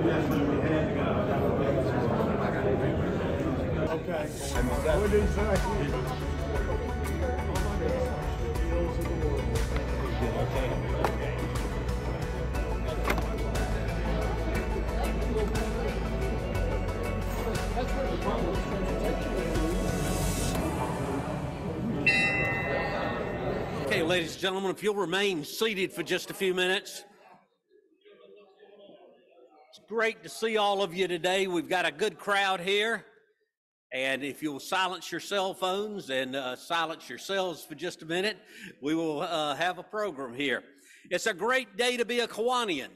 Okay. What did he say? Okay, ladies and gentlemen, if you'll remain seated for just a few minutes. It's great to see all of you today. We've got a good crowd here. And if you'll silence your cell phones and silence yourselves for just a minute, we will have a program here. It's a great day to be a Kiwanian.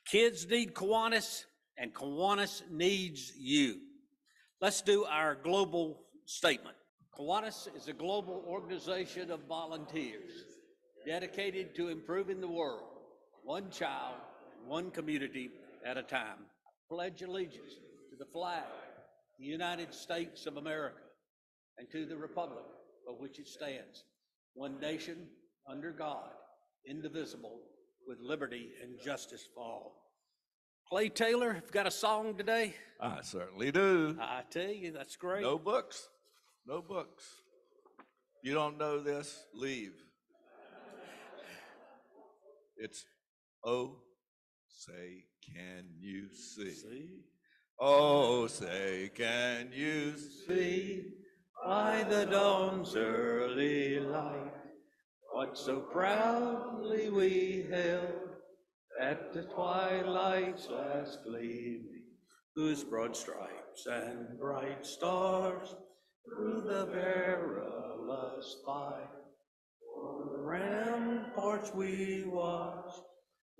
Kids need Kiwanis, and Kiwanis needs you. Let's do our global statement. Kiwanis is a global organization of volunteers dedicated to improving the world, one child, one community at a time. Pledge allegiance to the flag, the United States of America, and to the republic for which it stands, one nation, under God, indivisible, with liberty and justice for all. Clay Taylor, you've got a song today? I certainly do. I tell you, that's great. No books. No books. You don't know this? Leave. It's Oh, Say Can You See? Oh, say can you see by the dawn's early light what so proudly we held at the twilight's last gleaming, whose broad stripes and bright stars through the perilous fight o'er the ramparts we watched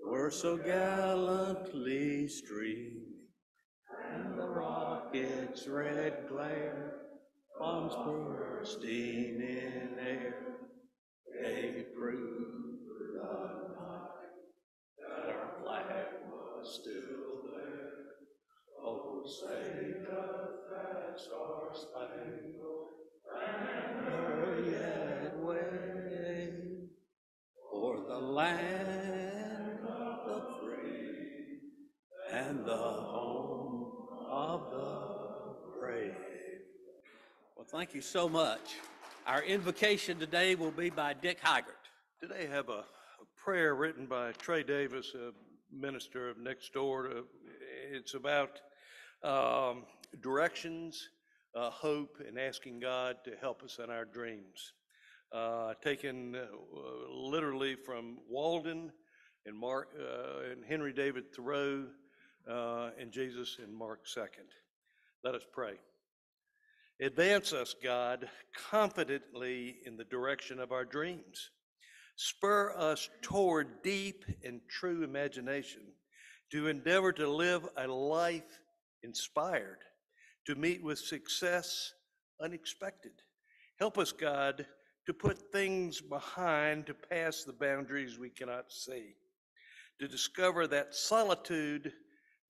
were so gallantly streaming, and the rocket's red glare, bombs bursting in air, they proved the night that our flag was still there. Oh, say doth that star-spangled banner yet wave o'er the land of the free and the home of the brave. Well, thank you so much. Our invocation today will be by Dick Hygert. Today I have a prayer written by Trey Davis, a minister of next door. It's about directions, hope, and asking God to help us in our dreams. Taken literally from Walden and Mark and Henry David Thoreau and Jesus in Mark 2nd. Let us pray. Advance us, God, confidently in the direction of our dreams. Spur us toward deep and true imagination, to endeavor to live a life inspired, to meet with success unexpected. Help us, God, to put things behind, to pass the boundaries we cannot see, to discover that solitude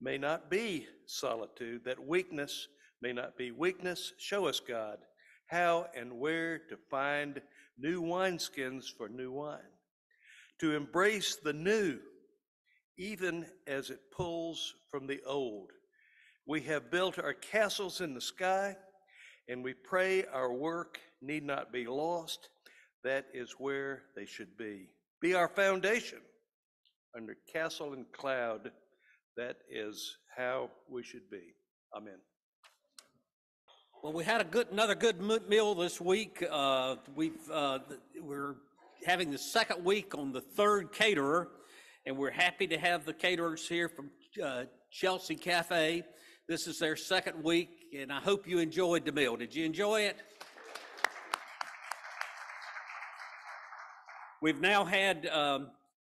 may not be solitude, that weakness may not be weakness. Show us, God, how and where to find new wineskins for new wine, to embrace the new, even as it pulls from the old. We have built our castles in the sky, and we pray our work need not be lost. That is where they should be. Be our foundation under castle and cloud. That is how we should be. Amen. Well, we had another good meal this week. We're having the second week on the third caterer, and we're happy to have the caterers here from Chelsea Cafe. This is their second week, and I hope you enjoyed the meal. Did you enjoy it? We've now had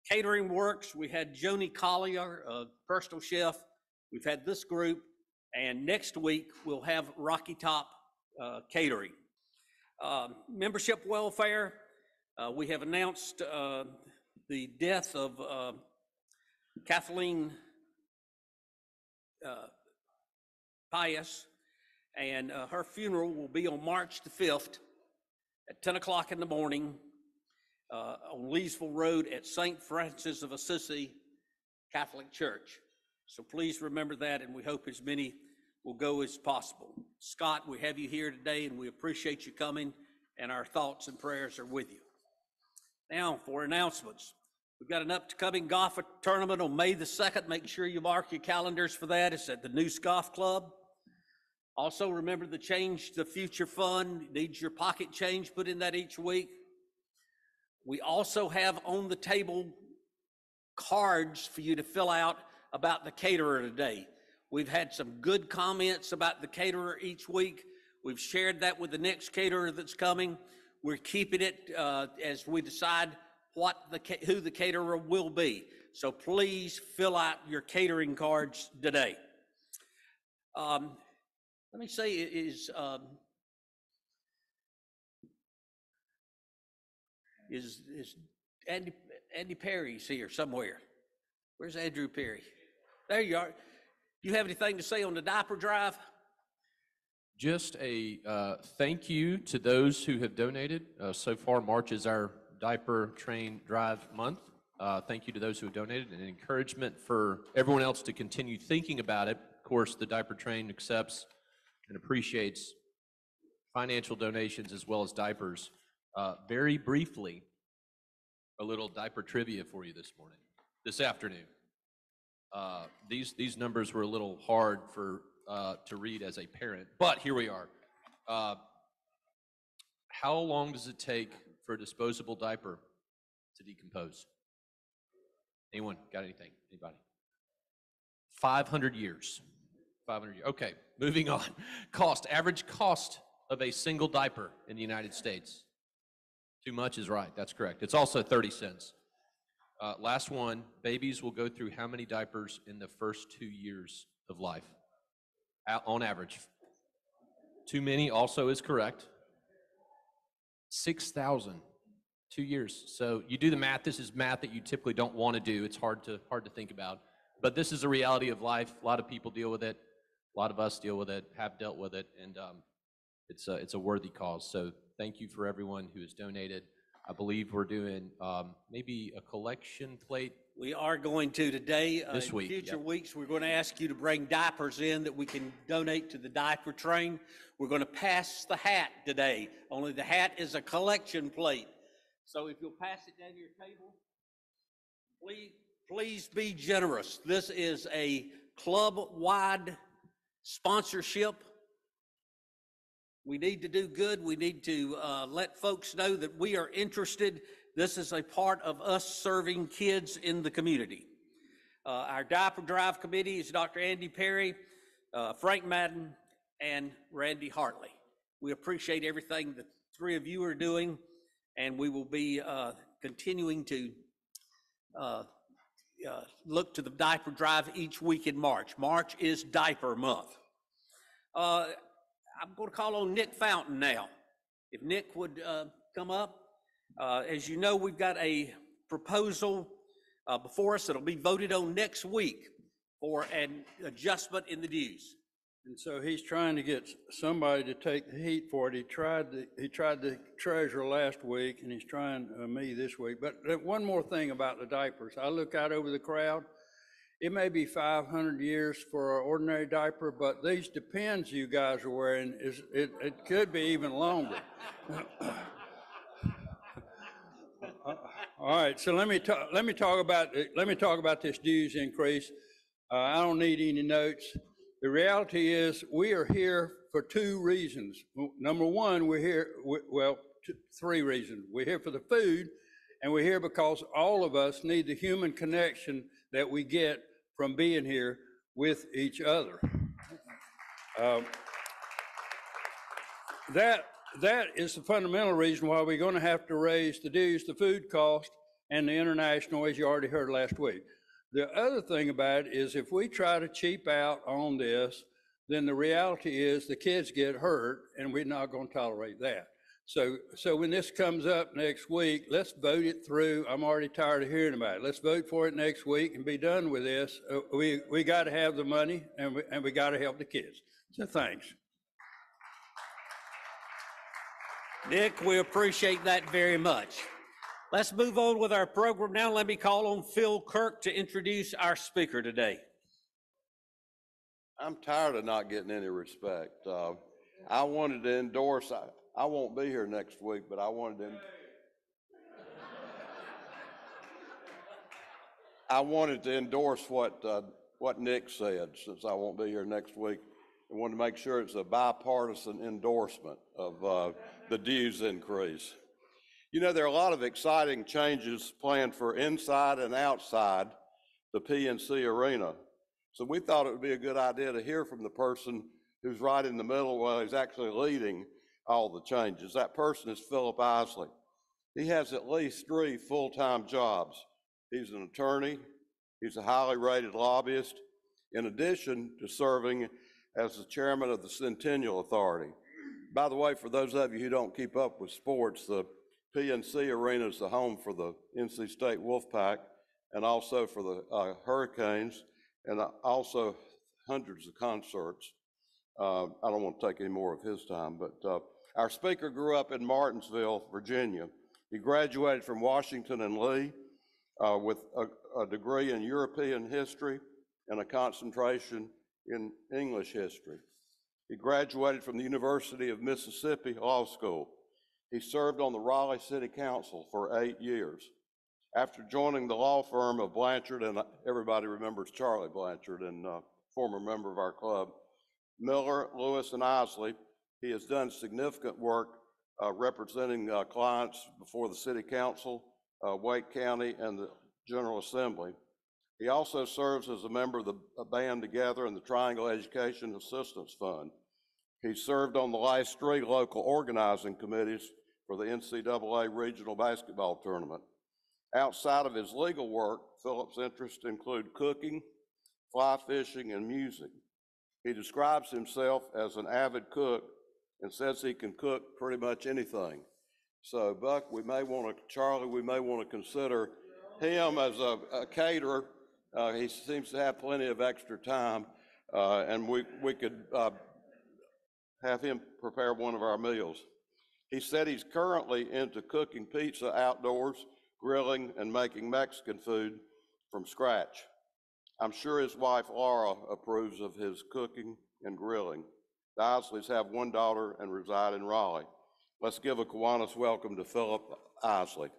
Catering Works. We had Joni Collier, personal chef. We've had this group, and next week we'll have Rocky Top Catering. Membership welfare. We have announced the death of Kathleen Pius, and her funeral will be on March the 5th at 10 o'clock in the morning on Leesville Road at St. Francis of Assisi Catholic Church. So please remember that, and we hope as many will go as possible. Scott, we have you here today, and we appreciate you coming, and our thoughts and prayers are with you. Now for announcements. We've got an upcoming golf tournament on May the 2nd. Make sure you mark your calendars for that. It's at the Noose Golf Club. Also, remember the Change the Future Fund needs your pocket change put in that each week. We also have on the table cards for you to fill out about the caterer today. We've had some good comments about the caterer each week. We've shared that with the next caterer that's coming. We're keeping it as we decide who the caterer will be. So please fill out your catering cards today. Let me say, is Andy Perry's here somewhere? Where's Andrew Perry? There you are. You have anything to say on the diaper drive? Just a thank you to those who have donated. So far, March is our diaper train drive month. Thank you to those who have donated, and encouragement for everyone else to continue thinking about it. Of course, the diaper train accepts and appreciates financial donations as well as diapers. Very briefly, a little diaper trivia for you this afternoon. These numbers were a little hard to read as a parent, but here we are. How long does it take for a disposable diaper to decompose? Anyone got anything? Anybody? 500 years. 500 years. Okay, moving on. Average cost of a single diaper in the United States. Too much is right, that's correct. It's also 30 cents. Last one, babies will go through how many diapers in the first 2 years of life? On average. Too many also is correct. 6,000, 2 years. So you do the math. This is math that you typically don't want to do. It's hard to think about. But this is a reality of life. A lot of people deal with it. A lot of us deal with it, have dealt with it, and it's a worthy cause. So thank you for everyone who has donated. I believe we're doing maybe a collection plate. We are going to today. This week, in future yep. weeks, we're going to ask you to bring diapers in that we can donate to the diaper train. We're going to pass the hat today, only the hat is a collection plate. So if you'll pass it down to your table, please be generous. This is a club-wide sponsorship. We need to do good. We need to let folks know that we are interested. This is a part of us serving kids in the community. Our diaper drive committee is Dr. Andy Perry, Frank Madden, and Randy Hartley. We appreciate everything the three of you are doing, and we will be continuing to look to the diaper drive each week in March. March is diaper month. I'm going to call on Nick Fountain now. If Nick would come up. As you know, we've got a proposal before us that'll be voted on next week for an adjustment in the dues. And so he's trying to get somebody to take the heat for it. He tried the treasurer last week, and he's trying me this week. But one more thing about the diapers. I look out over the crowd. It may be 500 years for an ordinary diaper, but these Depends you guys are wearing, it could be even longer. All right, so let me talk about this dues increase. I don't need any notes. The reality is we are here for two reasons. Number one, we're here, three reasons. We're here for the food, and we're here because all of us need the human connection that we get from being here with each other. That is the fundamental reason why we're going to have to raise the dues, the food cost, and the international, as you already heard last week. The other thing about it is if we try to cheap out on this, then the reality is the kids get hurt, and we're not going to tolerate that. So when this comes up next week, let's vote it through. I'm already tired of hearing about it. Let's vote for it next week and be done with this. We got to have the money, and we got to help the kids. So thanks. Nick, we appreciate that very much. Let's move on with our program now. Let me call on Phil Kirk to introduce our speaker today. I'm tired of not getting any respect. I wanted to endorse, I won't be here next week, but I wanted to endorse what Nick said, since I won't be here next week. I wanted to make sure it's a bipartisan endorsement of the dues increase. You know, there are a lot of exciting changes planned for inside and outside the PNC Arena. So we thought it would be a good idea to hear from the person who's right in the middle while he's actually leading all the changes. That person is Philip Isley. He has at least 3 full-time jobs. He's an attorney, he's a highly rated lobbyist, in addition to serving as the chairman of the Centennial Authority. By the way, for those of you who don't keep up with sports, the PNC Arena is the home for the NC State Wolfpack and also for the Hurricanes, and also hundreds of concerts. I don't want to take any more of his time, but our speaker grew up in Martinsville, Virginia. He graduated from Washington and Lee with a degree in European history and a concentration in English history. He graduated from the University of Mississippi Law School. He served on the Raleigh City Council for 8 years. After joining the law firm of Blanchard, and everybody remembers Charlie Blanchard, and former member of our club, Miller, Lewis, and Isley, he has done significant work representing clients before the City Council, Wake County, and the General Assembly. He also serves as a member of the band Together and the Triangle Education Assistance Fund. He served on the last 3 local organizing committees for the NCAA Regional Basketball Tournament. Outside of his legal work, Philip's interests include cooking, fly fishing, and music. He describes himself as an avid cook and says he can cook pretty much anything. So Buck, Charlie, we may want to consider him as a caterer. He seems to have plenty of extra time, and we could have him prepare one of our meals. He said he's currently into cooking pizza outdoors, grilling, and making Mexican food from scratch. I'm sure his wife Laura approves of his cooking and grilling. The Isleys have 1 daughter and reside in Raleigh. Let's give a Kiwanis welcome to Philip Isley.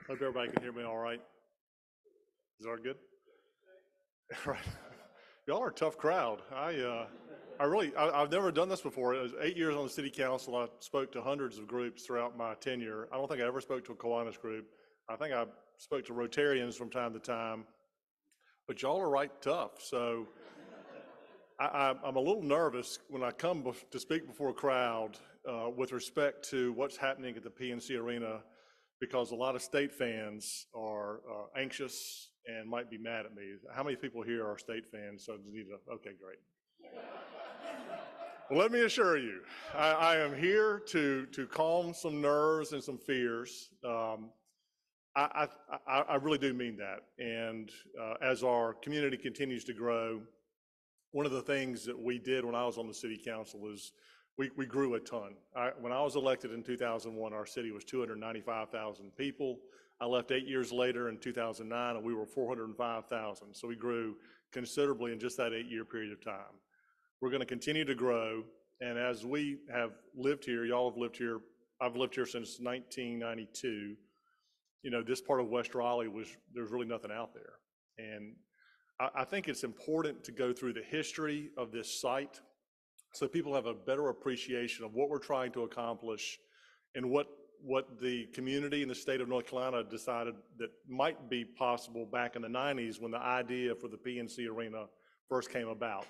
Hope everybody can hear me all right. Is that good? Right. Y'all are a tough crowd. I've never done this before. It was 8 years on the city council. I spoke to hundreds of groups throughout my tenure. I don't think I ever spoke to a Kiwanis group. I think I spoke to Rotarians from time to time, but y'all are right tough. So I'm a little nervous when I come to speak before a crowd with respect to what's happening at the PNC Arena, because a lot of state fans are anxious and might be mad at me. How many people here are state fans? So okay, great. Well, let me assure you, I am here to calm some nerves and some fears. I really do mean that. And as our community continues to grow, one of the things that we did when I was on the city council is we grew a ton. When I was elected in 2001, our city was 295,000 people. I left 8 years later in 2009, and we were 405,000. So we grew considerably in just that 8-year period of time. We're going to continue to grow, and as we have lived here, y'all have lived here, I've lived here since 1992. You know, this part of West Raleigh there's really nothing out there. And I think it's important to go through the history of this site so people have a better appreciation of what we're trying to accomplish and what the community in the state of North Carolina decided that might be possible back in the 90s when the idea for the PNC Arena first came about.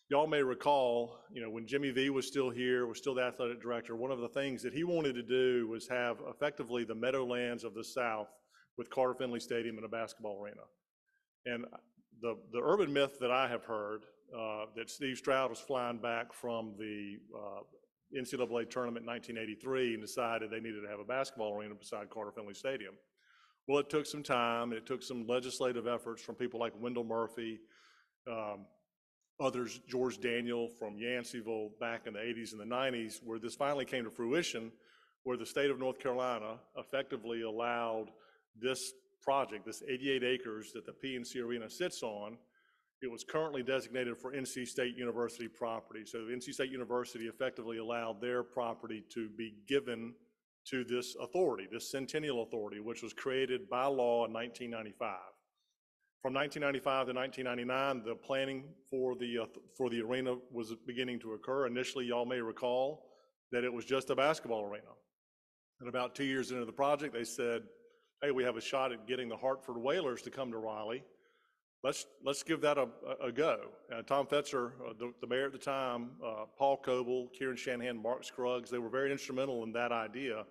Y'all may recall, you know, when Jimmy V was still here, was still the athletic director, one of the things that he wanted to do was have effectively the Meadowlands of the South with Carter Finley Stadium and a basketball arena. And the urban myth that I have heard that Steve Stroud was flying back from the NCAA tournament in 1983 and decided they needed to have a basketball arena beside Carter Finley Stadium. Well, it took some time, and it took some legislative efforts from people like Wendell Murphy, others, George Daniel from Yanceyville back in the 80s and the 90s, where this finally came to fruition, where the state of North Carolina effectively allowed this project, this 88 acres that the PNC Arena sits on, it was currently designated for NC State University property. So NC State University effectively allowed their property to be given to this authority, this Centennial Authority, which was created by law in 1995. From 1995 to 1999, the planning for the arena was beginning to occur. Initially, y'all may recall that it was just a basketball arena. And about 2 years into the project, they said, hey, we have a shot at getting the Hartford Whalers to come to Raleigh. Let's give that a go. Tom Fetzer, the mayor at the time, Paul Coble, Kieran Shanahan, Mark Scruggs, they were very instrumental in that idea.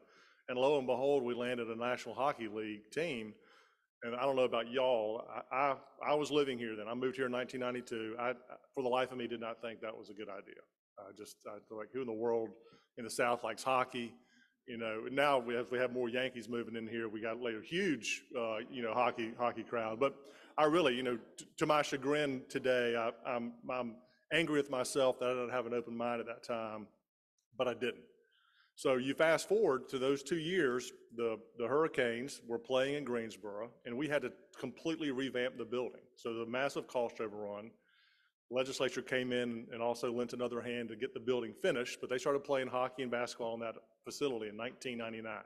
And lo and behold, we landed a National Hockey League team. And I don't know about y'all, I was living here then. I moved here in 1992. For the life of me, did not think that was a good idea. I like, who in the world in the South likes hockey? You know, now we have more Yankees moving in here. We got like a huge, hockey crowd. But I really, to my chagrin today, I'm angry with myself that I didn't have an open mind at that time, but I didn't. So you fast forward to those 2 years, the Hurricanes were playing in Greensboro, and we had to completely revamp the building. So the massive cost overrun, legislature came in and also lent another hand to get the building finished, but they started playing hockey and basketball in that facility in 1999.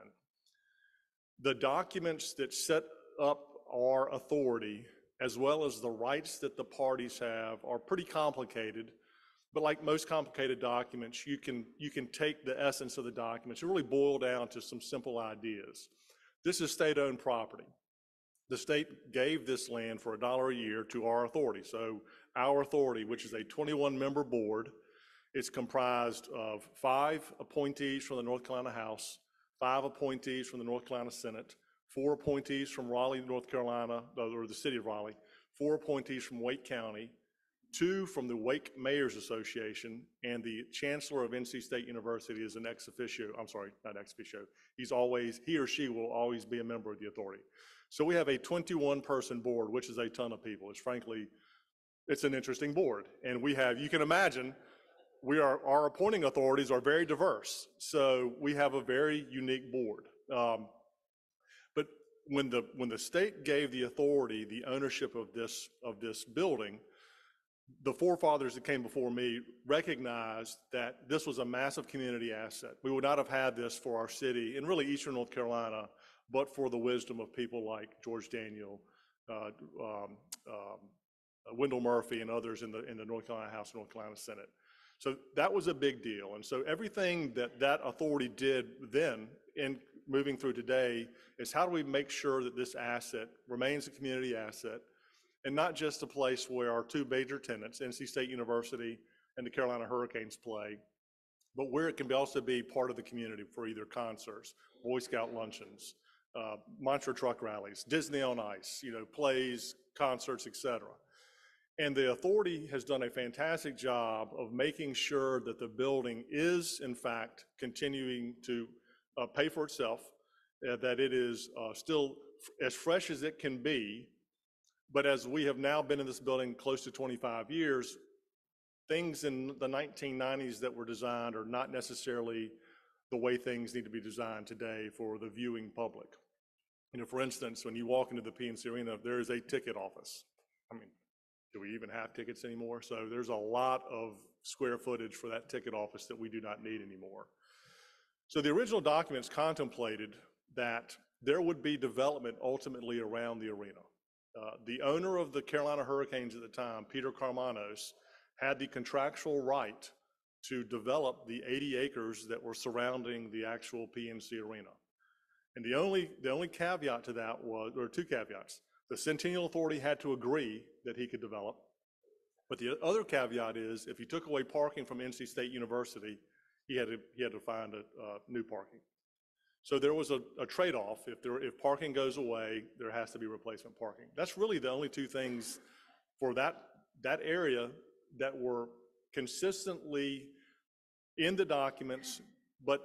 The documents that set up our authority, as well as the rights that the parties have, are pretty complicated. But like most complicated documents, you can take the essence of the documents and really boil down to some simple ideas. This is state-owned property. The state gave this land for $1 a year to our authority. So our authority, which is a 21-member board, is comprised of 5 appointees from the North Carolina House, 5 appointees from the North Carolina Senate, 4 appointees from Raleigh, North Carolina, or the city of Raleigh, 4 appointees from Wake County, 2 from the Wake Mayors Association, and the Chancellor of NC State University is an ex officio, I'm sorry, not ex officio. He or she will always be a member of the authority. So we have a 21-person board, which is a ton of people. It's an interesting board. And you can imagine, our appointing authorities are very diverse. So we have a very unique board. But when the state gave the authority the ownership of this building, the forefathers that came before me recognized that this was a massive community asset. We would not have had this for our city and really Eastern North Carolina, but for the wisdom of people like George Daniel, Wendell Murphy, and others in the North Carolina House and North Carolina Senate. So that was a big deal. And so everything that authority did then, in moving through today, is how do we make sure that this asset remains a community asset, and not just a place where our 2 major tenants, NC State University and the Carolina Hurricanes, play, but where it can also be part of the community for either concerts, Boy Scout luncheons, monster truck rallies, Disney on Ice, plays, concerts, etc. And the authority has done a fantastic job of making sure that the building is, in fact, continuing to pay for itself, that it is still as fresh as it can be. But as we have now been in this building close to 25 years, things in the 1990s that were designed are not necessarily the way things need to be designed today for the viewing public. For instance, when you walk into the PNC Arena, there is a ticket office. I mean, do we even have tickets anymore? So there's a lot of square footage for that ticket office that we do not need anymore. So the original documents contemplated that there would be development ultimately around the arena. The owner of the Carolina Hurricanes at the time, Peter Karmanos, had the contractual right to develop the 80 acres that were surrounding the actual PNC Arena. And the only caveat to that was, or 2 caveats. The Centennial Authority had to agree that he could develop. But the other caveat is, if he took away parking from NC State University, he had to find new parking. So there was a trade-off. If parking goes away, there has to be replacement parking. That's really the only 2 things for that area that were consistently in the documents, but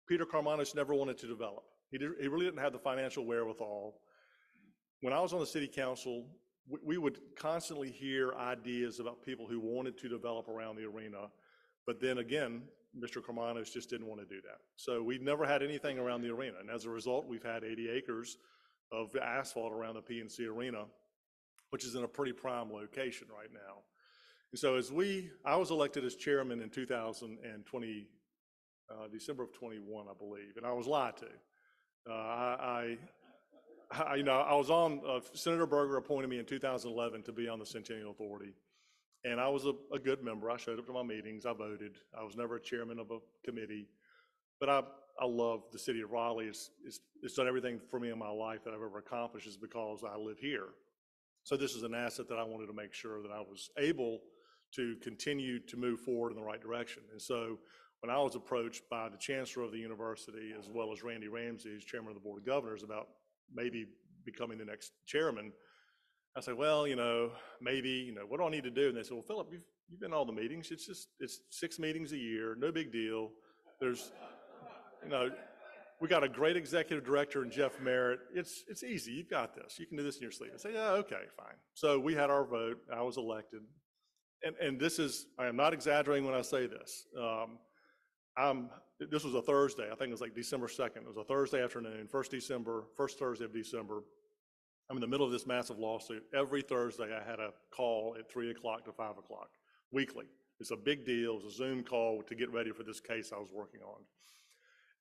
Peter Karmanos never wanted to develop. He really didn't have the financial wherewithal. When I was on the city council, we would constantly hear ideas about people who wanted to develop around the arena, but then again, Mr. Karmanos just didn't want to do that. So we've never had anything around the arena. And as a result, we've had 80 acres of asphalt around the PNC Arena, which is in a pretty prime location right now. And so I was elected as chairman in 2020, December of 21, I believe, and I was lied to. I was on, Senator Berger appointed me in 2011 to be on the Centennial Authority. And I was a good member. I showed up to my meetings. I voted. I was never a chairman of a committee. But I love the city of Raleigh. It's done everything for me in my life that I've ever accomplished is because I live here. So this is an asset that I wanted to make sure that I was able to continue to move forward in the right direction. And so when I was approached by the chancellor of the university, as well as Randy Ramsey, who's chairman of the board of governors, about maybe becoming the next chairman, I said, well, maybe, what do I need to do? And they said, well, Philip, you've been in all the meetings. It's 6 meetings a year, no big deal. There's, we got a great executive director in Jeff Merritt. It's easy. You've got this. You can do this in your sleep. I say, yeah, okay, fine. So we had our vote. I was elected. And I am not exaggerating when I say this. This was a Thursday. I think it was like December 2nd. It was a Thursday afternoon, first Thursday of December. I'm in the middle of this massive lawsuit. Every Thursday I had a call at 3 o'clock to 5 o'clock, weekly. It's a big deal. It was a Zoom call to get ready for this case I was working on.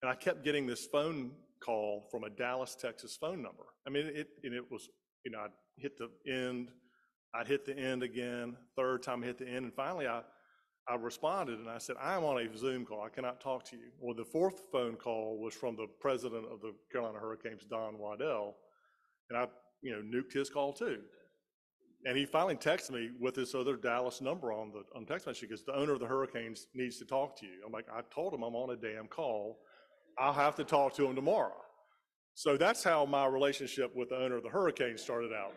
And I kept getting this phone call from a Dallas, Texas phone number. I mean, it was, I'd hit the end, I'd hit the end again, third time I hit the end, and finally I responded and I said, I'm on a Zoom call, I cannot talk to you. Well, the fourth phone call was from the president of the Carolina Hurricanes, Don Waddell, and I nuked his call too. And he finally texted me with this other Dallas number on text message. He goes, the owner of the Hurricanes needs to talk to you. I'm like, I told him I'm on a damn call. I'll have to talk to him tomorrow. So that's how my relationship with the owner of the Hurricanes started out.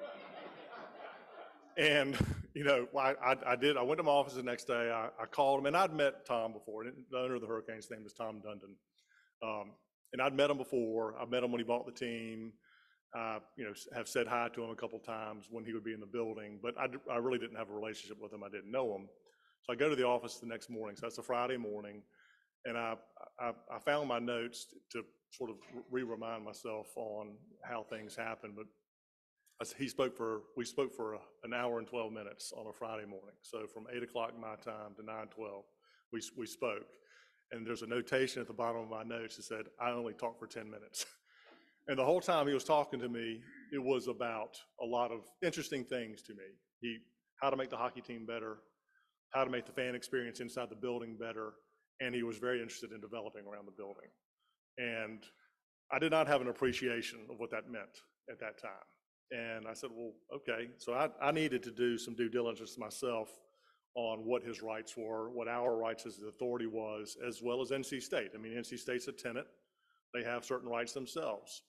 And, I did. I went to my office the next day. I called him, and I'd met Tom before. The owner of the Hurricanes' name is Tom Dundon. And I'd met him before. I met him when he bought the team. Have said hi to him a couple times when he would be in the building, but I really didn't have a relationship with him. I didn't know him. So I go to the office the next morning. So that's a Friday morning. And I found my notes to sort of remind myself on how things happened. But we spoke for an hour and 12 minutes on a Friday morning. So from 8 o'clock my time to 9:12, we spoke. And there's a notation at the bottom of my notes that said, I only talked for 10 minutes. And the whole time he was talking to me, it was about a lot of interesting things to me. How to make the hockey team better, how to make the fan experience inside the building better, and he was very interested in developing around the building. And I did not have an appreciation of what that meant at that time. And I said, well, okay. So I needed to do some due diligence myself on what his rights were, what our rights as the authority was, as well as NC State. I mean, NC State's a tenant. They have certain rights themselves.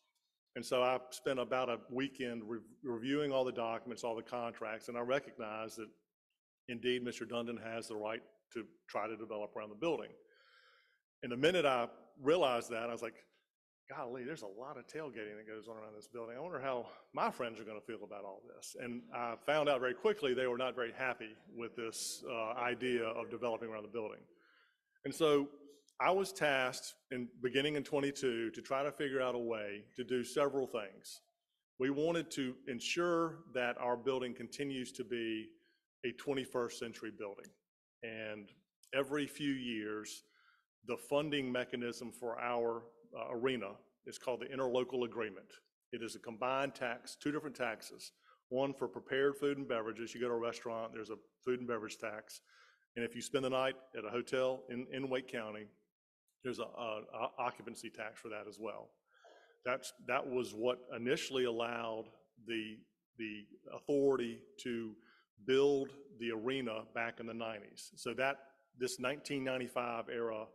And so I spent about a weekend reviewing all the documents, all the contracts, and I recognized that indeed Mr. Dundon has the right to try to develop around the building. And the minute I realized that, I was like, golly, there's a lot of tailgating that goes on around this building. I wonder how my friends are going to feel about all this. And I found out very quickly they were not very happy with this idea of developing around the building. And so I was tasked beginning in 22 to try to figure out a way to do several things. We wanted to ensure that our building continues to be a 21st century building. And every few years, the funding mechanism for our arena is called the interlocal agreement. It is a combined tax, 2 different taxes. One for prepared food and beverages. You go to a restaurant, there's a food and beverage tax. And if you spend the night at a hotel in Wake County, there's an occupancy tax for that as well. That was what initially allowed the authority to build the arena back in the 90s. So this 1995 era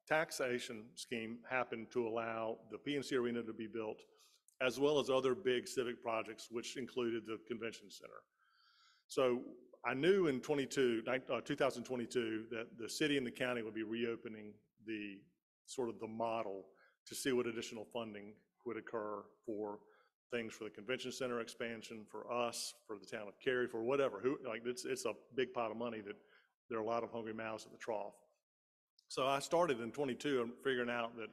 taxation scheme happened to allow the PNC Arena to be built, as well as other big civic projects, which included the convention center. So I knew in 2022 that the city and the county would be reopening the model to see what additional funding would occur for things for the convention center expansion, for us, for the town of Cary, for whatever. It's a big pot of money that there are a lot of hungry mouths at the trough. So I started in 22 and figuring out that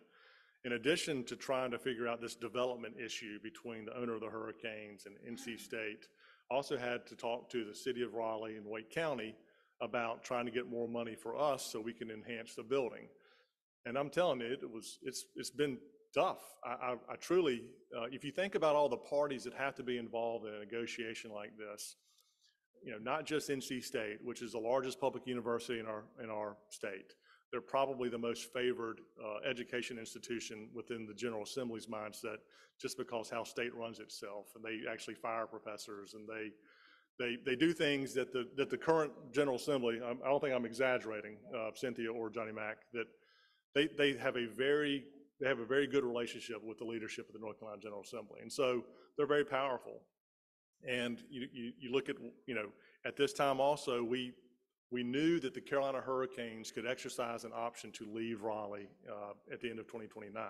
In addition to trying to figure out this development issue between the owner of the Hurricanes and NC State, also had to talk to the city of Raleigh and Wake County about trying to get more money for us so we can enhance the building. And I'm telling you, it's been tough. I truly, if you think about all the parties that have to be involved in a negotiation like this, you know, not just NC State, which is the largest public university in our state. They're probably the most favored education institution within the General Assembly's mindset, just because how state runs itself, and they actually fire professors, and they do things that the current General Assembly, I don't think I'm exaggerating, Cynthia or Johnny Mack, that they have a very good relationship with the leadership of the North Carolina General Assembly, and so they're very powerful. And you look at, you know, at this time also, we knew that the Carolina Hurricanes could exercise an option to leave Raleigh at the end of 2029,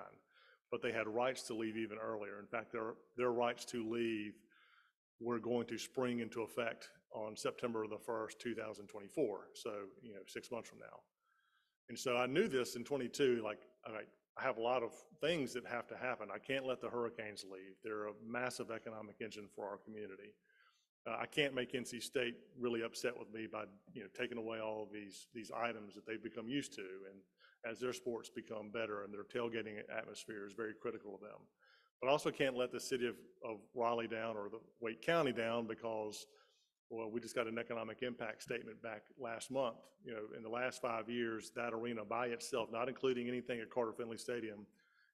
but they had rights to leave even earlier. In fact, their rights to leave were going to spring into effect on September the 1st, 2024. So, you know, 6 months from now. And so I knew this in 22, like, I have a lot of things that have to happen. I can't let the Hurricanes leave. They're a massive economic engine for our community. I can't make NC State really upset with me by, you know, taking away all of these items that they've become used to, and as their sports become better and their tailgating atmosphere is very critical to them. But I also can't let the city of Raleigh down, or the Wake County down, because, well, we just got an economic impact statement back last month. You know, in the last 5 years, that arena by itself, not including anything at Carter Finley Stadium,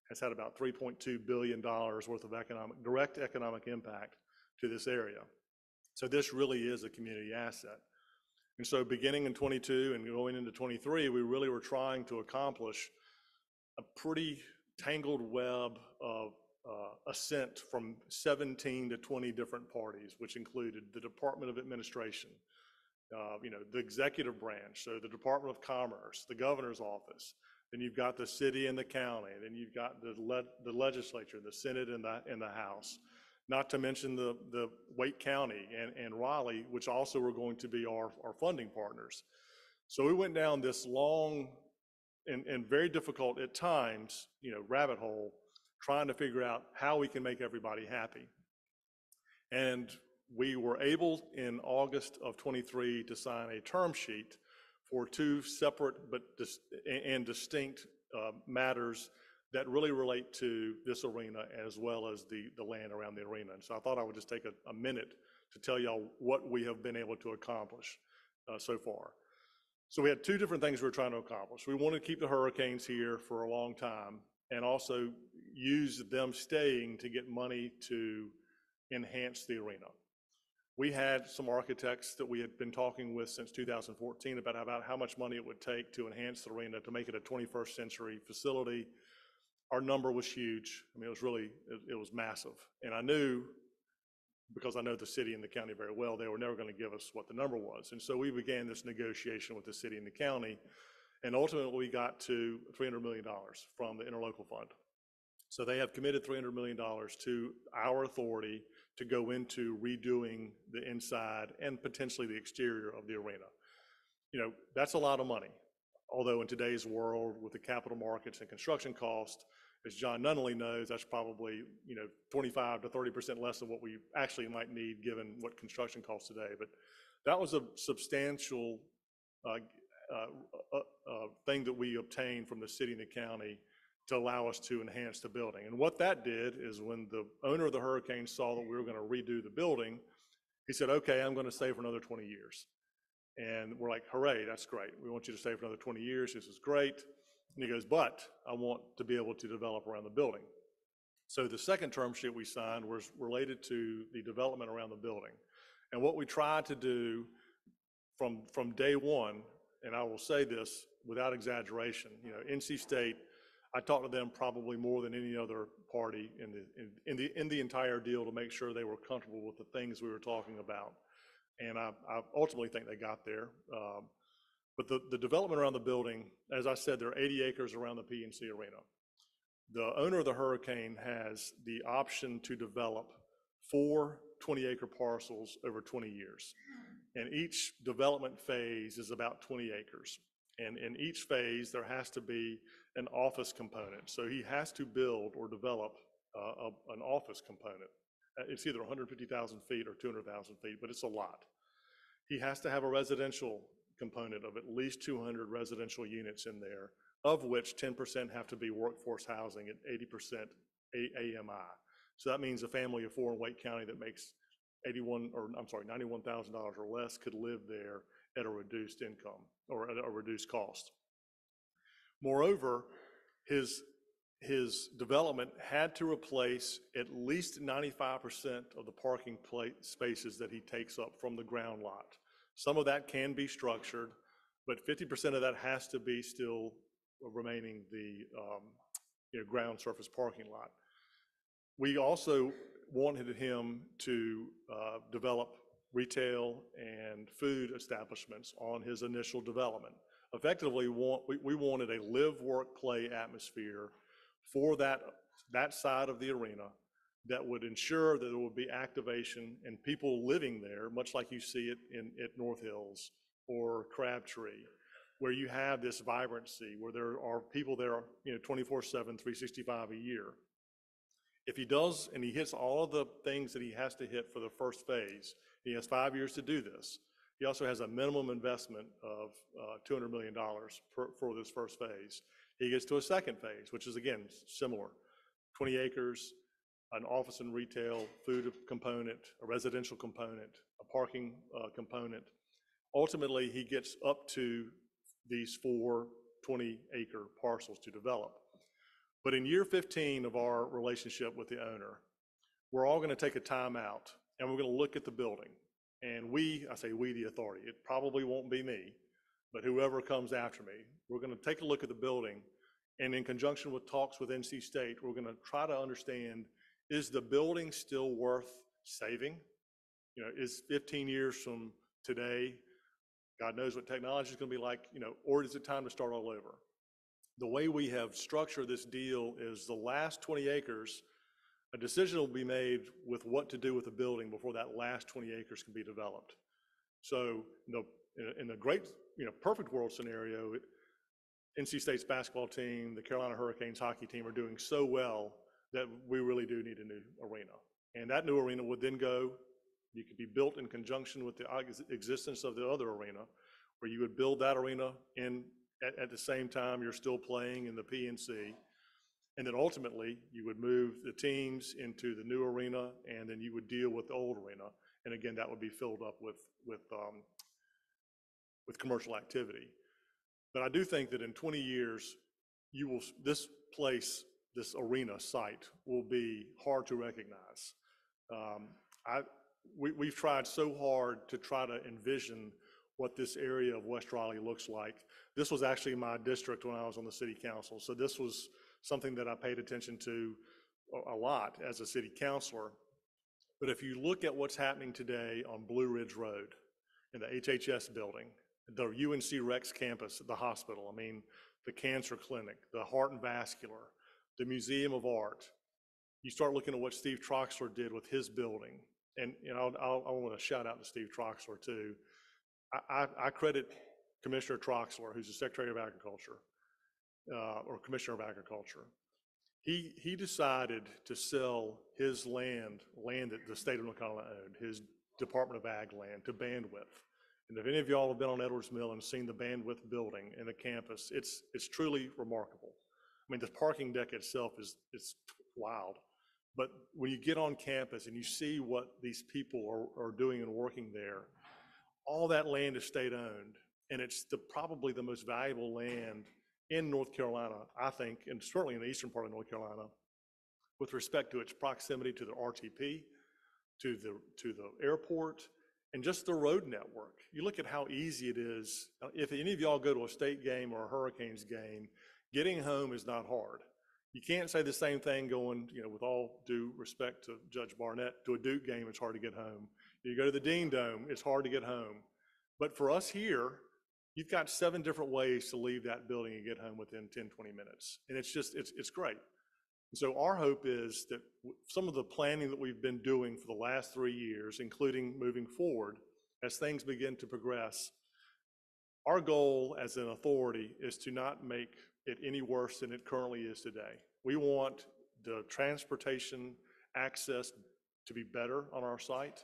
has had about $3.2 billion worth of direct economic impact to this area. So this really is a community asset. And so beginning in 22 and going into 23, we really were trying to accomplish a pretty tangled web of assent from 17 to 20 different parties, which included the Department of Administration, you know, the executive branch, so the Department of Commerce, the governor's office. Then you've got the city and the county. Then you've got the legislature, the Senate and the House. Not to mention the Wake County and Raleigh, which also were going to be our funding partners. So we went down this long and very difficult at times, you know, rabbit hole, trying to figure out how we can make everybody happy. And we were able in August of 23 to sign a term sheet for two separate but distinct matters that really relate to this arena, as well as the land around the arena. And so I thought I would just take a minute to tell y'all what we have been able to accomplish so far. So we had two different things we were trying to accomplish. We wanted to keep the Hurricanes here for a long time, and also use them staying to get money to enhance the arena. We had some architects that we had been talking with since 2014 about how much money it would take to enhance the arena, to make it a 21st century facility. Our number was huge. I mean, it was massive. And I knew, because I know the city and the county very well, they were never going to give us what the number was. And so we began this negotiation with the city and the county, and ultimately we got to $300 million from the interlocal fund. So they have committed $300 million to our authority to go into redoing the inside and potentially the exterior of the arena. You know, that's a lot of money. Although in today's world, with the capital markets and construction cost, as John Nunnally knows, that's probably, you know, 25 to 30% less than what we actually might need given what construction costs today. But that was a substantial thing that we obtained from the city and the county to allow us to enhance the building. And what that did is, when the owner of the Hurricanes saw that we were going to redo the building, he said, okay, I'm going to stay for another 20 years. And we're like, hooray, that's great. We want you to stay for another 20 years. This is great. And he goes, but I want to be able to develop around the building. So the second term sheet we signed was related to the development around the building. And what we tried to do from day one, and I will say this without exaggeration, you know, NC State, I talked to them probably more than any other party in the entire deal to make sure they were comfortable with the things we were talking about. And I ultimately think they got there. But the development around the building, as I said, there are 80 acres around the PNC Arena. The owner of the Hurricane has the option to develop 4 20-acre parcels over 20 years. And each development phase is about 20 acres. And in each phase, there has to be an office component. So he has to build or develop an office component. It's either 150,000 feet or 200,000 feet, but it's a lot. He has to have a residential component of at least 200 residential units in there, of which 10% have to be workforce housing and 80% AMI. So that means a family of four in Wake County that makes $91,000 or less could live there at a reduced income or at a reduced cost. Moreover, his development had to replace at least 95% of the parking spaces that he takes up from the ground lot. Some of that can be structured, but 50% of that has to be still remaining the ground surface parking lot. We also wanted him to develop retail and food establishments on his initial development. Effectively, we wanted a live, work, play atmosphere for that side of the arena that would ensure that there would be activation and people living there, much like you see it at North Hills or Crabtree, where you have this vibrancy, where there are people there 24/7, 365 a year. If he does, and he hits all of the things that he has to hit for the first phase, he has 5 years to do this. He also has a minimum investment of $200 million for this first phase. He gets to a second phase, which is, again, similar. 20 acres, an office and retail, food component, a residential component, a parking component. Ultimately, he gets up to these 4 20-acre parcels to develop. But in year 15 of our relationship with the owner, we're all going to take a time out and we're going to look at the building. And I say we, the authority, it probably won't be me, but whoever comes after me, we're going to take a look at the building, and in conjunction with talks with NC State, we're going to try to understand, is the building still worth saving? Is 15 years from today, God knows what technology is going to be like, or is it time to start all over? The way we have structured this deal is the last 20 acres, a decision will be made with what to do with the building before that last 20 acres can be developed. So, in the great, perfect world scenario, NC State's basketball team, the Carolina Hurricanes hockey team are doing so well that we really do need a new arena. And that new arena would then you could be built in conjunction with the existence of the other arena, where you would build that arena at the same time you're still playing in the PNC. And then ultimately, you would move the teams into the new arena, and then you would deal with the old arena. And again, that would be filled up with commercial activity. But I do think that in 20 years, this arena site will be hard to recognize. We've tried so hard to try to envision what this area of West Raleigh looks like. This was actually my district when I was on the city council. So this was something that I paid attention to a lot as a city councilor. But if you look at what's happening today on Blue Ridge Road, in the HHS building, the UNC Rex campus, the hospital, the cancer clinic, the heart and vascular, the Museum of Art, you start looking at what Steve Troxler did with his building. And I want to shout out to Steve Troxler too. I credit Commissioner Troxler, who's the Secretary of Agriculture, or Commissioner of Agriculture. He decided to sell his land that the state of North Carolina owned, his Department of Ag land, to Bandwidth. And if any of y'all have been on Edwards Mill and seen the Bandwidth building and the campus, it's truly remarkable. The parking deck itself is wild. But when you get on campus and you see what these people are doing and working there, all that land is state owned, and it's probably the most valuable land in North Carolina, I think, and certainly in the eastern part of North Carolina, with respect to its proximity to the RTP, to the airport, and just the road network. You look at how easy it is. If any of y'all go to a state game or a Hurricanes game, getting home is not hard. You can't say the same thing going, with all due respect to Judge Barnett, to a Duke game, it's hard to get home. You go to the Dean Dome, it's hard to get home. But for us here, you've got 7 different ways to leave that building and get home within 10, 20 minutes. And it's great. And so our hope is that some of the planning that we've been doing for the last 3 years, including moving forward, as things begin to progress, Our goal as an authority is to not make it any worse than it currently is today. We want the transportation access to be better on our site.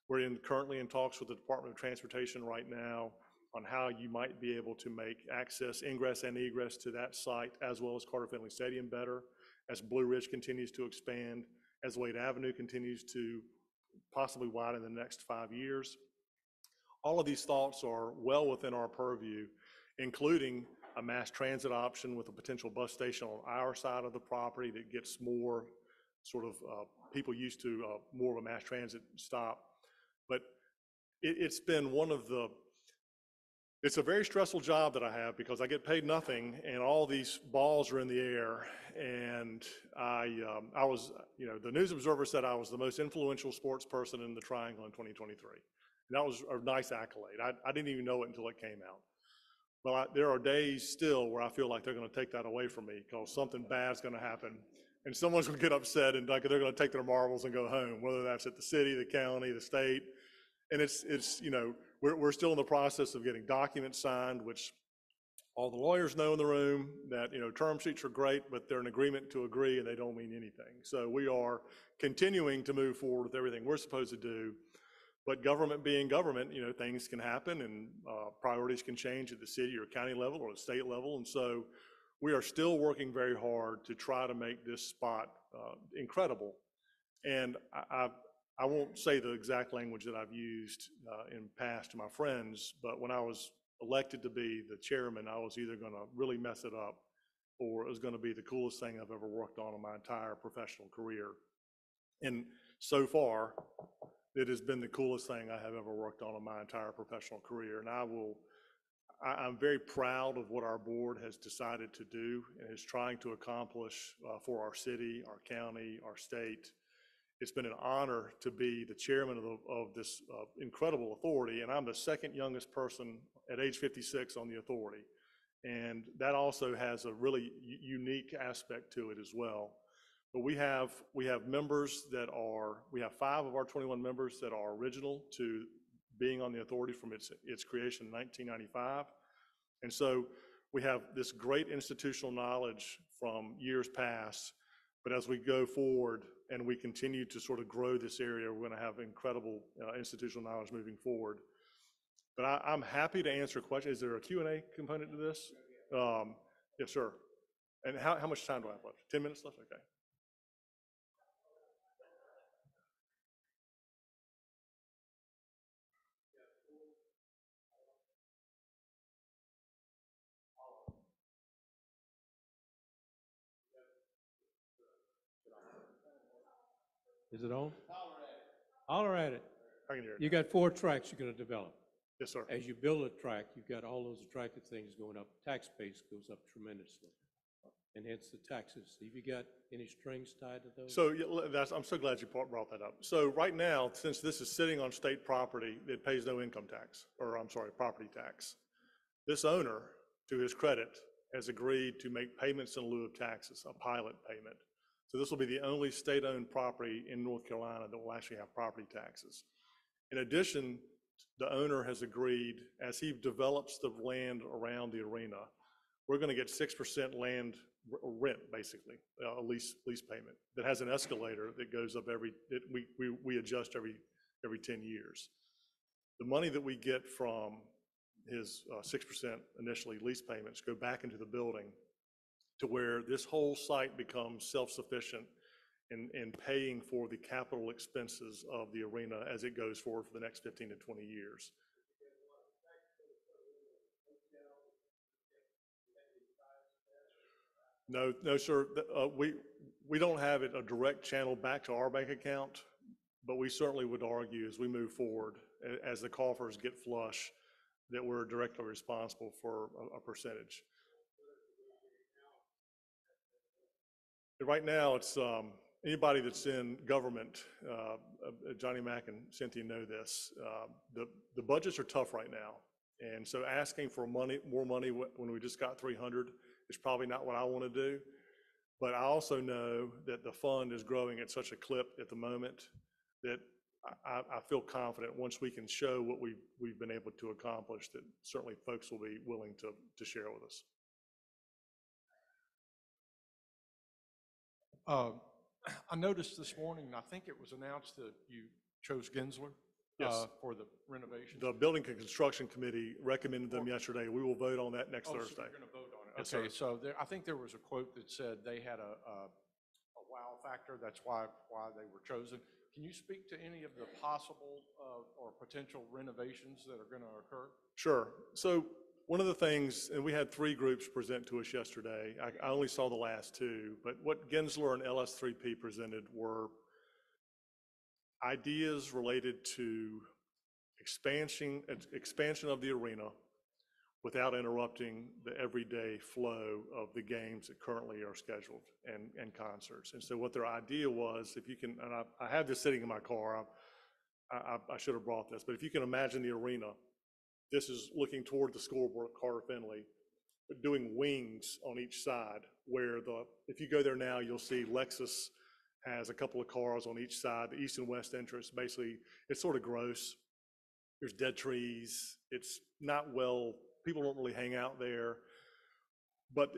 We're currently in talks with the Department of Transportation right now on how you might be able to make access, ingress and egress to that site, as well as Carter Finley Stadium better, as Blue Ridge continues to expand, as Wade Avenue continues to possibly widen in the next 5 years. All of these thoughts are well within our purview, including a mass transit option with a potential bus station on our side of the property that gets more sort of people used to more of a mass transit stop. But it's been it's a very stressful job that I have because I get paid nothing and all these balls are in the air. And I was, the News Observer said I was the most influential sports person in the Triangle in 2023. And that was a nice accolade. I didn't even know it until it came out. Well, there are days still where I feel like they're going to take that away from me because something bad's going to happen. And someone's going to get upset and like they're going to take their marbles and go home, whether that's at the city, the county, the state. And we're still in the process of getting documents signed, which all the lawyers know in the room that, term sheets are great, but they're an agreement to agree and they don't mean anything. So we are continuing to move forward with everything we're supposed to do. But government being government, things can happen and priorities can change at the city or county level or the state level. And so we are still working very hard to try to make this spot incredible. And I won't say the exact language that I've used in past to my friends, but when I was elected to be the chairman, I was either going to really mess it up or it was going to be the coolest thing I've ever worked on in my entire professional career. And so far, it has been the coolest thing I have ever worked on in my entire professional career. And I'm very proud of what our board has decided to do and is trying to accomplish for our city, our county, our state. It's been an honor to be the chairman of this incredible authority, and I'm the second youngest person at age 56 on the authority. And that also has a really unique aspect to it as well. But we have members we have 5 of our 21 members that are original to being on the authority from its creation in 1995. And so we have this great institutional knowledge from years past, but as we go forward and we continue to sort of grow this area, we're going to have incredible institutional knowledge moving forward. But I'm happy to answer questions. Is there a Q&A component to this? Yes, sir. And how much time do I have left? 10 minutes left? Okay. Is it on? Holler at it. I can hear it. You got 4 tracks you're going to develop. Yes, sir. As you build a track, you've got all those attractive things going up. Tax base goes up tremendously, and hence the taxes. Have you got any strings tied to those? So I'm so glad you brought that up. So right now, since this is sitting on state property, it pays no income tax, or I'm sorry, property tax. This owner, to his credit, has agreed to make payments in lieu of taxes, a pilot payment. So this will be the only state-owned property in North Carolina that will actually have property taxes. In addition, the owner has agreed, as he develops the land around the arena, we're going to get 6% land rent, basically, a lease payment that has an escalator that goes up we adjust every 10 years. The money that we get from his 6% initially lease payments go back into the building to where this whole site becomes self-sufficient in paying for the capital expenses of the arena as it goes forward for the next 15 to 20 years. No, sir. We don't have a direct channel back to our bank account, but we certainly would argue as we move forward, as the coffers get flush, that we're directly responsible for a percentage. Right now, it's anybody that's in government, Johnny Mack and Cynthia know this, the budgets are tough right now. And so asking for more money when we just got 300 is probably not what I want to do. But I also know that the fund is growing at such a clip at the moment that I feel confident once we can show what we've been able to accomplish, that certainly folks will be willing to share with us. I noticed this morning, I think it was announced that you chose Gensler Yes. for the renovations. The Building and Construction Committee recommended them yesterday. We will vote on that next Oh, so Thursday. you're going to vote on it. Yes, Okay, sir. so there, I think there was a quote that said they had a wow factor. That's why they were chosen. Can you speak to any of the possible or potential renovations that are going to occur? Sure. So one of the things, and we had 3 groups present to us yesterday. I only saw the last 2, but what Gensler and LS3P presented were ideas related to expansion of the arena without interrupting the everyday flow of the games that currently are scheduled and concerts. And so what their idea was, if you can, and I have this sitting in my car, I should have brought this, but if you can imagine the arena, this is looking toward the scoreboard at Carter Finley, but doing wings on each side where if you go there now, you'll see Lexus has a couple of cars on each side, the east and west entrance. Basically, it's sort of gross. There's dead trees. It's not people don't really hang out there, but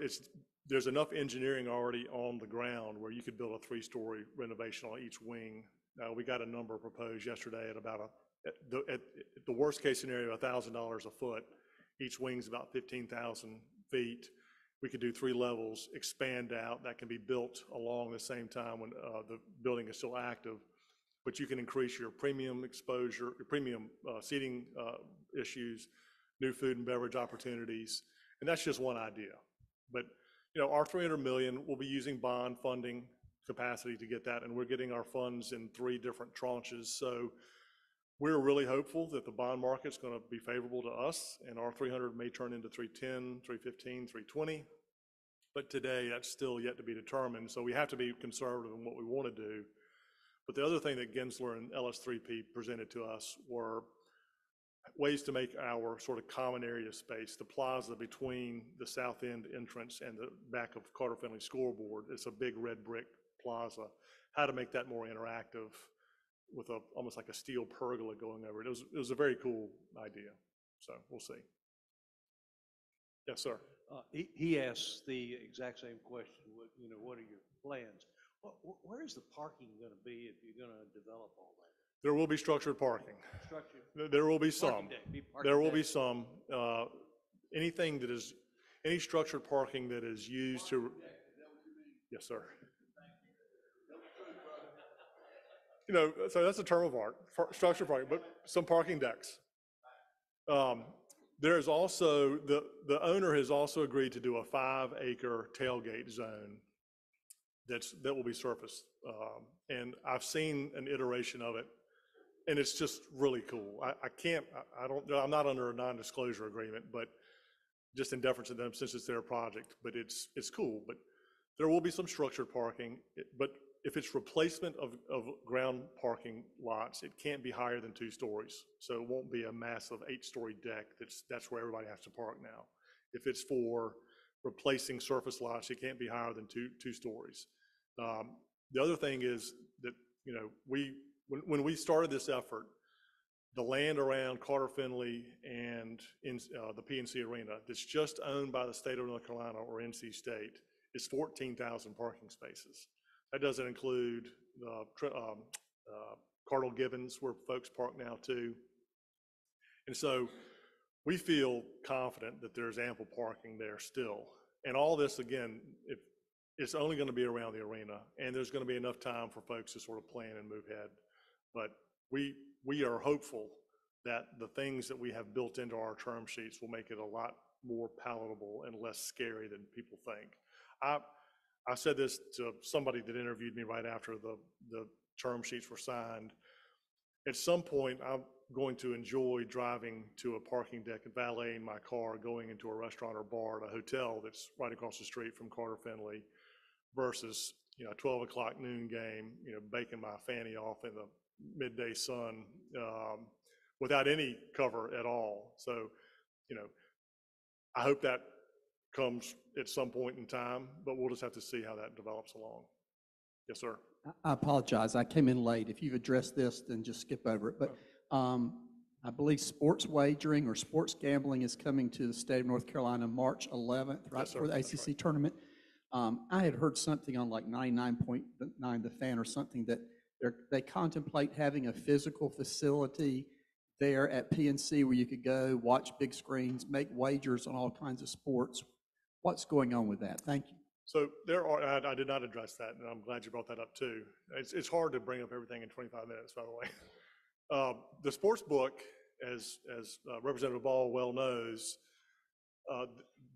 there's enough engineering already on the ground where you could build a 3-story renovation on each wing. We got a number proposed yesterday at about at the worst case scenario, $1,000 a foot. Each wing's about 15,000 feet. We could do 3 levels, expand out. That can be built along the same time when the building is still active. But you can increase your premium exposure, your premium seating issues, new food and beverage opportunities, and that's just one idea. But our $300 million, we'll be using bond funding capacity to get that, and we're getting our funds in 3 different tranches. So we're really hopeful that the bond market's going to be favorable to us, and our 300 may turn into 310, 315, 320. But today, that's still yet to be determined. So we have to be conservative in what we want to do. But the other thing that Gensler and LS3P presented to us were ways to make our sort of common area space, the plaza between the south end entrance and the back of Carter Finley scoreboard. It's a big red brick plaza. How to make that more interactive with almost like a steel pergola going over it. It was a very cool idea. So we'll see. Yes, sir. He asked the exact same question. What are your plans? Where is the parking going to be if you're going to develop all that? There will be structured parking. Structure. There will be some. There will be some. some. Any structured parking that is used to. Yes, sir. So that's a term of art, structured parking, but some parking decks. There's also, the owner has also agreed to do a 5-acre tailgate zone that will be surfaced. And I've seen an iteration of it, and it's just really cool. I'm not under a non-disclosure agreement, but just in deference to them since it's their project, but it's cool. But there will be some structured parking, but if it's replacement of ground parking lots, it can't be higher than 2 stories. So it won't be a massive 8-story deck that's where everybody has to park now. If it's for replacing surface lots, it can't be higher than two stories. The other thing is that, when we started this effort, the land around Carter Finley and in the PNC Arena that's just owned by the state of North Carolina or NC State is 14,000 parking spaces. That doesn't include Cardinal Gibbons, where folks park now too. And so we feel confident that there's ample parking there still. And all this, again, it's only going to be around the arena, and there's going to be enough time for folks to sort of plan and move ahead. But we are hopeful that the things that we have built into our term sheets will make it a lot more palatable and less scary than people think. I said this to somebody that interviewed me right after the term sheets were signed. At some point, I'm going to enjoy driving to a parking deck and valeting my car, going into a restaurant or bar at a hotel that's right across the street from Carter Finley versus, 12 o'clock noon game, baking my fanny off in the midday sun without any cover at all. So, I hope that comes at some point in time, but we'll just have to see how that develops along. Yes, sir. I apologize. I came in late. If you've addressed this, then just skip over it. But I believe sports wagering or sports gambling is coming to the state of North Carolina March 11th, right Yes, sir. before the That's ACC right. tournament. I had heard something on like 99.9 The Fan or something that they contemplate having a physical facility there at PNC where you could go watch big screens, make wagers on all kinds of sports. What's going on with that? Thank you. So there are, I did not address that, and I'm glad you brought that up too. It's hard to bring up everything in 25 minutes, by the way. The sports book, as Representative Ball well knows,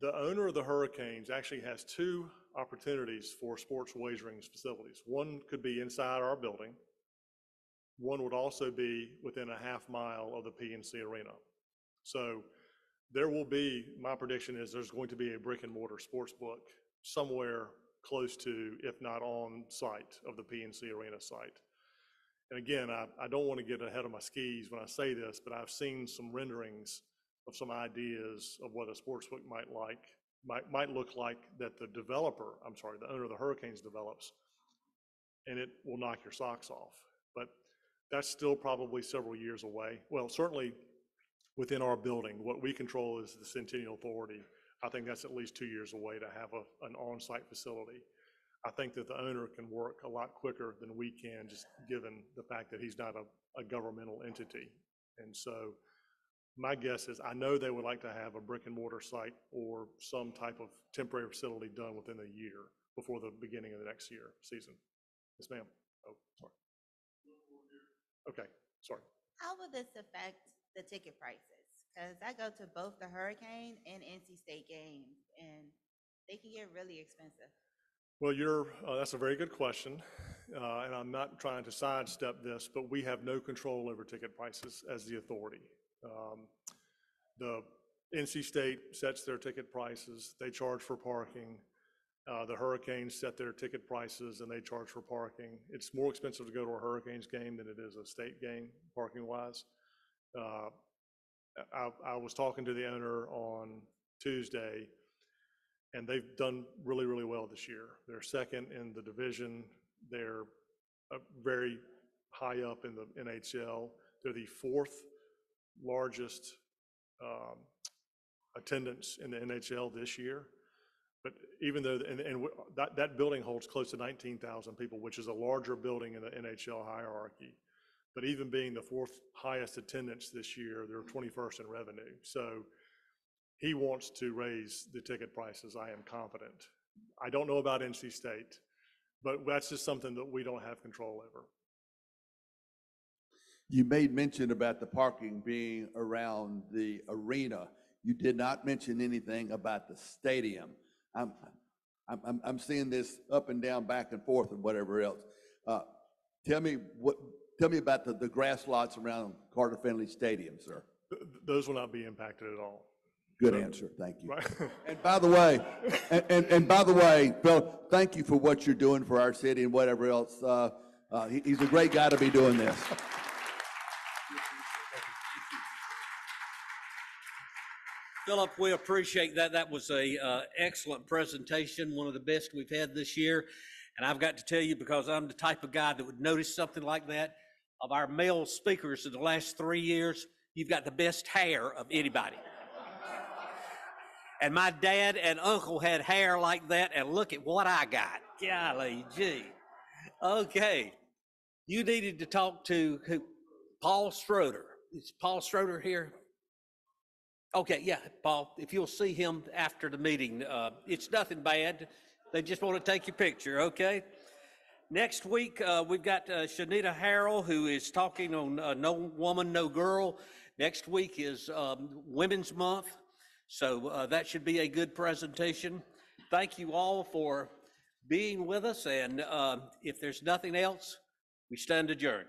the owner of the Hurricanes actually has two opportunities for sports wagering facilities. One could be inside our building. One would also be within a half mile of the PNC Arena. So there will be, my prediction is there's going to be a brick and mortar sports book somewhere close to, if not on site of the PNC Arena site. And again, I don't want to get ahead of my skis when I say this, but I've seen some renderings of some ideas of what a sports book might look like that the owner of the Hurricanes develops, and it will knock your socks off. But that's still probably several years away. Well, certainly within our building, what we control is the Centennial Authority. I think that's at least 2 years away to have an on-site facility. I think that the owner can work a lot quicker than we can, just given the fact that he's not a governmental entity. And so my guess is, I know they would like to have a brick and mortar site or some type of temporary facility done within a year before the beginning of the next season. Yes, ma'am. Oh, sorry. Okay, sorry. How will this affect the ticket prices? Because I go to both the Hurricane and NC State games, and they can get really expensive. Well, that's a very good question, and I'm not trying to sidestep this, but we have no control over ticket prices as the authority. The NC State sets their ticket prices. They charge for parking. The Hurricanes set their ticket prices and they charge for parking. It's more expensive to go to a Hurricanes game than it is a state game, parking-wise. I was talking to the owner on Tuesday, and they've done really, really well this year. They're second in the division. They're very high up in the NHL. They're the fourth largest attendance in the NHL this year. But even though, that building holds close to 19,000 people, which is a larger building in the NHL hierarchy. But even being the fourth highest attendance this year, they're 21st in revenue. So he wants to raise the ticket prices, I am confident. I don't know about NC State, but that's just something that we don't have control over. You made mention about the parking being around the arena. You did not mention anything about the stadium. I'm seeing this up and down, back and forth, and whatever else. Tell me about the grass lots around Carter Finley Stadium, sir. Those will not be impacted at all. Good answer, thank you. Right. And by the way, and by the way, Bill, thank you for what you're doing for our city and whatever else. He's a great guy to be doing this. Philip, we appreciate that. That was a excellent presentation, one of the best we've had this year. And I've got to tell you, because I'm the type of guy that would notice something like that, of our male speakers in the last 3 years, you've got the best hair of anybody. And my dad and uncle had hair like that, and look at what I got. Golly gee. Okay. You needed to talk to Paul Stroder. Is Paul Stroder here? Okay, yeah, Paul, if you'll see him after the meeting, it's nothing bad. They just want to take your picture, okay? Next week, we've got Shanita Harrell, who is talking on No Woman, No Girl. Next week is Women's Month, so that should be a good presentation. Thank you all for being with us, and if there's nothing else, we stand adjourned.